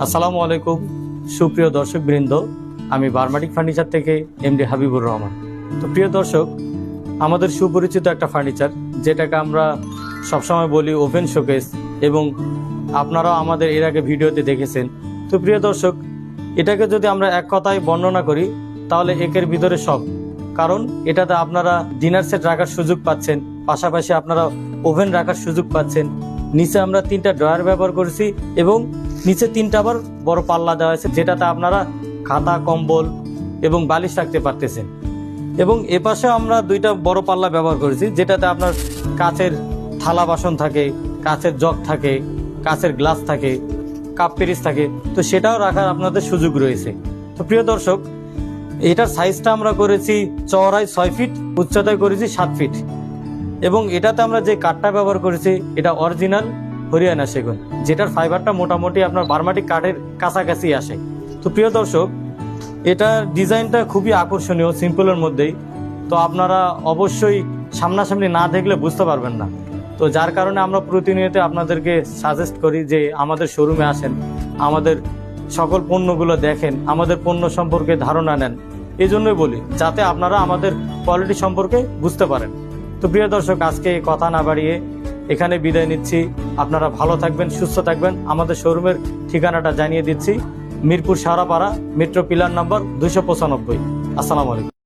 আসসালামু আলাইকুম সুপ্রিয় দর্শক বৃন্দ, আমি বারমাটিক ফার্নিচার থেকে এমডি হাবিবুর রহমান। তো প্রিয় দর্শক, আমাদের সুপরিচিত একটা ফার্নিচার যেটাকে আমরা সবসময় বলি ওপেন শোকেস, এবং আপনারাও আমাদের এর আগে ভিডিওতে দেখেছেন। তো প্রিয় দর্শক, এটাকে যদি আমরা এক কথায় বর্ণনা করি তাহলে একের ভিতরে সব, কারণ এটাতে আপনারা ডিনার সেট রাখার সুযোগ পাচ্ছেন, পাশাপাশি আপনারা ওভেন রাখার সুযোগ পাচ্ছেন। নিচে আমরা 3টা ড্রয়ার ব্যবহার করেছি এবং নিচে 3টা আবার বড় পাল্লা দেওয়া হয়েছে, যেটাতে আপনারা খাতা, কম্বল এবং বালিশ রাখতে পারতেছেন। এবং এপাশে আমরা 2টা বড় পাল্লা ব্যবহার করেছি, যেটাতে আপনার কাচের থালা বাসন থাকে, কাচের জগ থাকে, কাচের গ্লাস থাকে, কাপ পিরিচ থাকে, তো সেটাও রাখার আপনাদের সুযোগ রয়েছে। তো প্রিয় দর্শক, এটার সাইজটা আমরা করেছি চওড়ায় 6 ফিট, উচ্চতায় করেছি 7 ফিট, এবং এটাতে আমরা যে কাঠটা ব্যবহার করেছি এটা অরিজিনাল হরিয়ানা সেগুন, যেটার ফাইবারটা মোটামুটি আপনার বারমাটিক কাঠের কাছাকাছি আসে। তো প্রিয় দর্শক, এটার ডিজাইনটা খুবই আকর্ষণীয়, সিম্পলের মধ্যেই। তো আপনারা অবশ্যই সামনাসামনি না দেখলে বুঝতে পারবেন না। তো যার কারণে আমরা প্রতিনিয়ত আপনাদেরকে সাজেস্ট করি যে আমাদের শোরুমে আসেন, আমাদের সকল পণ্যগুলো দেখেন, আমাদের পণ্য সম্পর্কে ধারণা নেন। এই জন্যই বলি যাতে আপনারা আমাদের কোয়ালিটি সম্পর্কে বুঝতে পারেন। তো প্রিয় দর্শক, আজকে কথা না বাড়িয়ে এখানে বিদায় নিচ্ছি। আপনারা ভালো থাকবেন, সুস্থ থাকবেন। আমাদের শোরুমের ঠিকানাটা জানিয়ে দিচ্ছি, মিরপুর শাহরাপাড়া, মেট্রো পিলার নাম্বার 295। আসসালামু আলাইকুম।